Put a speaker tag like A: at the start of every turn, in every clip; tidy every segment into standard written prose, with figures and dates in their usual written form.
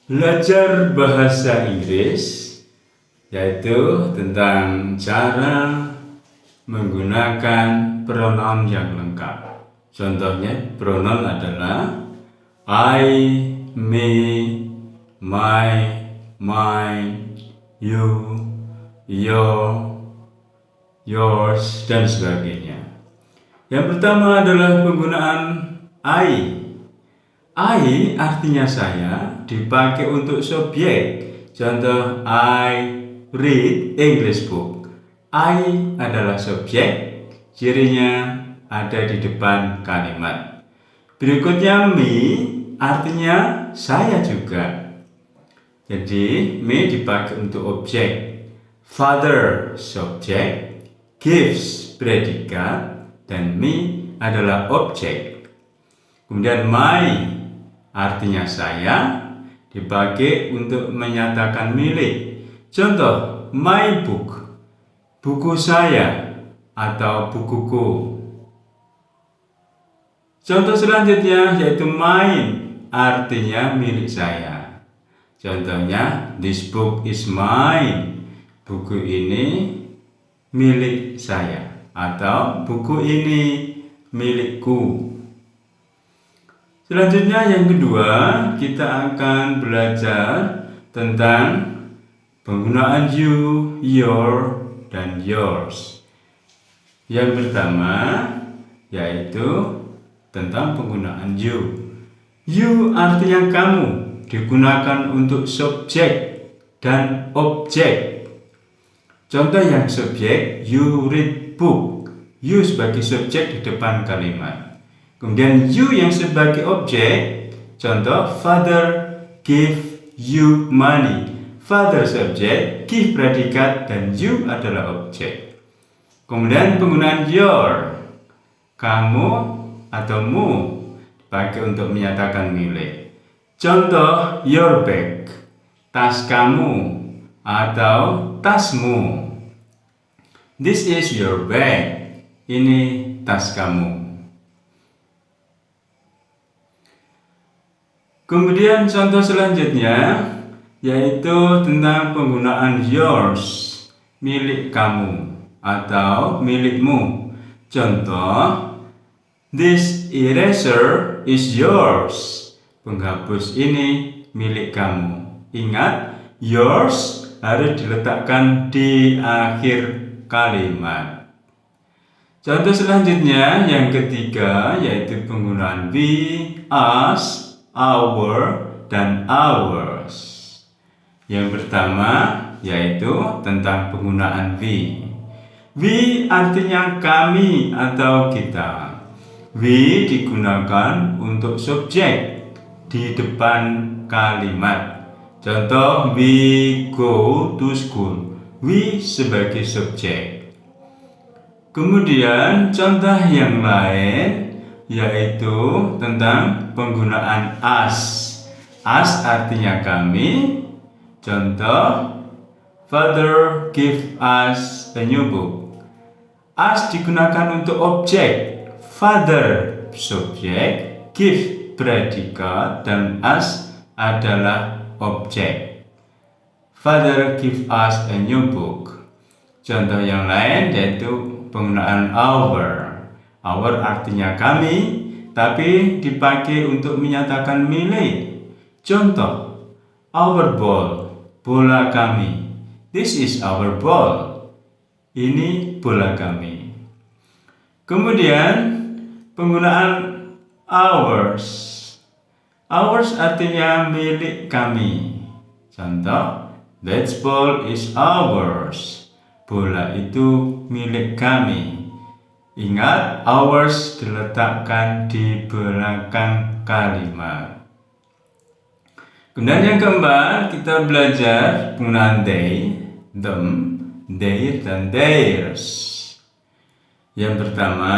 A: Belajar bahasa Inggris yaitu tentang cara menggunakan pronoun yang lengkap. Contohnya, pronoun adalah I, me, my, mine, you, your, yours, dan sebagainya. Yang pertama adalah penggunaan I. I artinya saya, dipakai untuk subjek. Contoh, I read English book. I adalah subjek, cirinya ada di depan kalimat. Berikutnya me artinya saya juga. Jadi me dipakai untuk objek. Father subjek, gives predikat, dan me adalah objek. Kemudian my artinya saya, dipakai untuk menyatakan milik. Contoh, my book, buku saya atau bukuku. Contoh selanjutnya yaitu mine, artinya milik saya. Contohnya, this book is mine, buku ini milik saya, atau buku ini milikku. Selanjutnya yang kedua, kita akan belajar tentang penggunaan you, your, dan yours. Yang pertama yaitu tentang penggunaan you. You artinya kamu, digunakan untuk subjek dan objek. Contoh yang subjek, you read book. You sebagai subjek di depan kalimat. Kemudian you yang sebagai objek, contoh father give you money. Father subjek, give predikat, dan you adalah objek. Kemudian penggunaan your, kamu atau mu, dipakai untuk menyatakan milik. Contoh, your bag, tas kamu atau tasmu. This is your bag, ini tas kamu. Kemudian contoh selanjutnya yaitu tentang penggunaan yours, milik kamu atau milikmu. Contoh, this eraser is yours, penghapus ini milik kamu. Ingat, yours harus diletakkan di akhir kalimat. Contoh selanjutnya yang ketiga yaitu penggunaan we, us, our, dan ours. Yang pertama yaitu tentang penggunaan we. We artinya kami atau kita. We digunakan untuk subjek di depan kalimat. Contoh, we go to school. We sebagai subjek. Kemudian contoh yang lain yaitu tentang penggunaan us. Us artinya kami. Contoh, father give us a new book. Us digunakan untuk objek. Father subjek, give predikat, dan us adalah objek. Father give us a new book. Contoh yang lain yaitu penggunaan our. Our artinya kami, tapi dipakai untuk menyatakan milik. Contoh, our ball, bola kami. This is our ball. Ini bola kami. Kemudian penggunaan ours. Ours artinya milik kami. Contoh, that ball is ours. Bola itu milik kami. Ingat, ours diletakkan di belakang kalimat. Kemudian yang keempat, kita belajar penggunaan they, them, their, dan theirs. Yang pertama,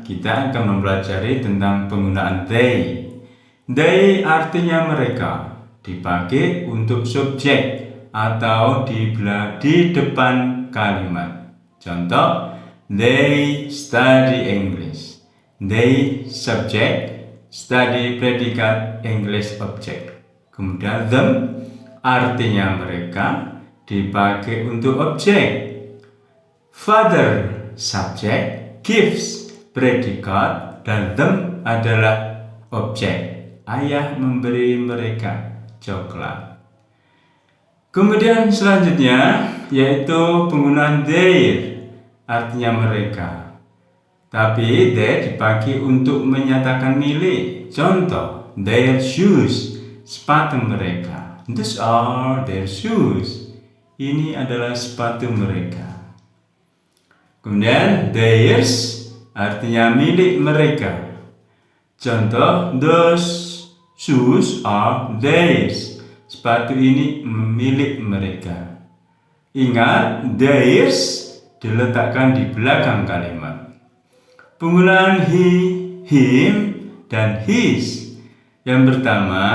A: kita akan mempelajari tentang penggunaan they. They artinya mereka, dipakai untuk subjek atau di depan kalimat. Contoh, they study English. They subject, study predikat, English object. Kemudian them artinya mereka dipakai untuk objek. Father subjek, gives predikat, dan them adalah objek. Ayah memberi mereka coklat. Kemudian selanjutnya yaitu penggunaan their, artinya mereka. Tapi their dipakai untuk menyatakan milik. Contoh, their shoes, sepatu mereka. These are their shoes. Ini adalah sepatu mereka. Kemudian theirs artinya milik mereka. Contoh, those shoes are theirs. Sepatu ini milik mereka. Ingat, theirs diletakkan di belakang kalimat. Penggunaan he, him, dan his. Yang pertama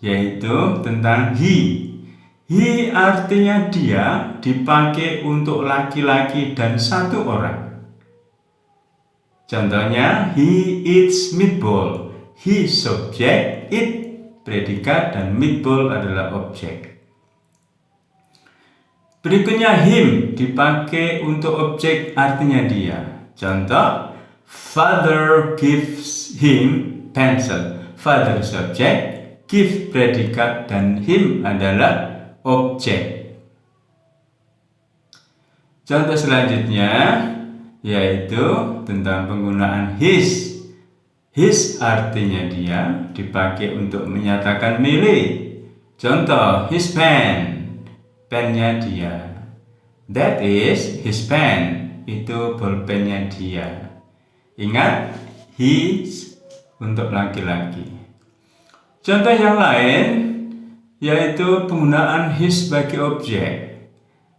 A: yaitu tentang he. He artinya dia, dipakai untuk laki-laki dan satu orang. Contohnya, he eats meatball. He subjek, eat predikat, dan meatball adalah objek. Berikutnya him dipakai untuk objek artinya dia. Contoh, father gives him pencil. Father subjek, give predikat, dan him adalah objek. Contoh selanjutnya yaitu tentang penggunaan his. His artinya dia, dipakai untuk menyatakan milik. Contoh, his pen, pennya dia. That is his pen, itu bolpennya dia. Ingat, his untuk laki-laki. Contoh yang lain yaitu penggunaan his sebagai objek.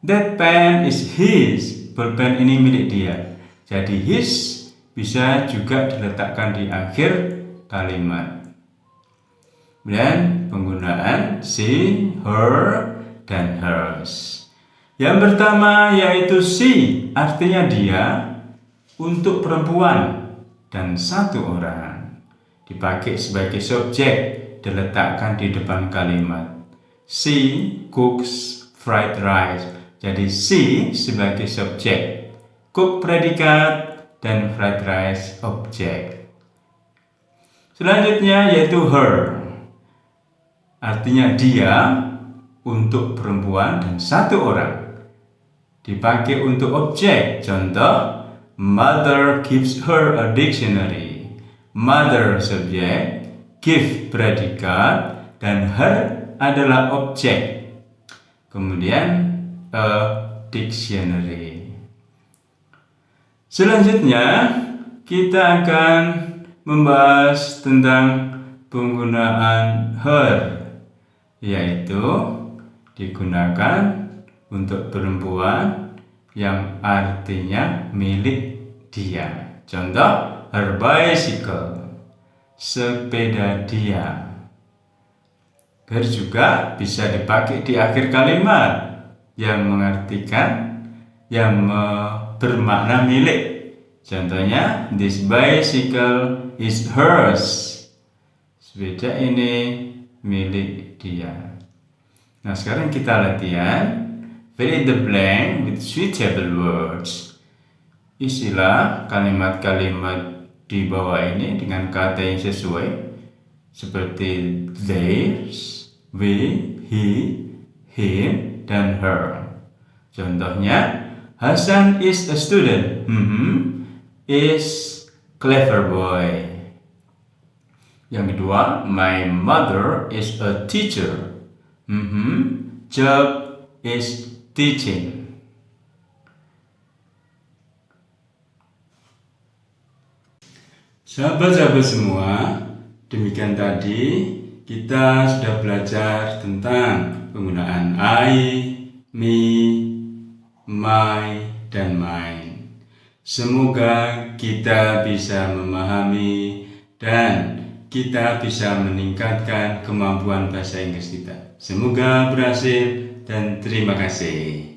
A: That pen is his, bolpen ini milik dia. Jadi his bisa juga diletakkan di akhir kalimat. Dan penggunaan she, her, dan hers. Yang pertama yaitu she, artinya dia, untuk perempuan dan satu orang. Dipakai sebagai subjek, diletakkan di depan kalimat. She cooks fried rice. Jadi she sebagai subjek, cook predikat, dan fried rice objek. Selanjutnya yaitu her, artinya dia, untuk perempuan dan satu orang. Dipakai untuk objek. Contoh, mother gives her a dictionary. Mother subjek, give predikat, dan her adalah objek. Kemudian a dictionary. Selanjutnya kita akan membahas tentang penggunaan her, yaitu digunakan untuk perempuan yang artinya milik dia. Contoh, her bicycle, sepeda dia. Her juga bisa dipakai di akhir kalimat yang mengartikan, yang bermakna milik. Contohnya, this bicycle is hers. Sepeda ini milik dia. Nah, sekarang kita latihan. Fill in the blank with suitable words. Isilah kalimat-kalimat di bawah ini dengan kata yang sesuai, seperti theirs, we, he, him, dan her. Contohnya, Hasan is a student. Is clever boy. Yang kedua, my mother is a teacher. Job is teaching. Sahabat-sahabat semua, demikian tadi kita sudah belajar tentang penggunaan I, me, my, dan mine. Semoga kita bisa memahami dan kita bisa meningkatkan kemampuan bahasa Inggris kita. Semoga berhasil dan terima kasih.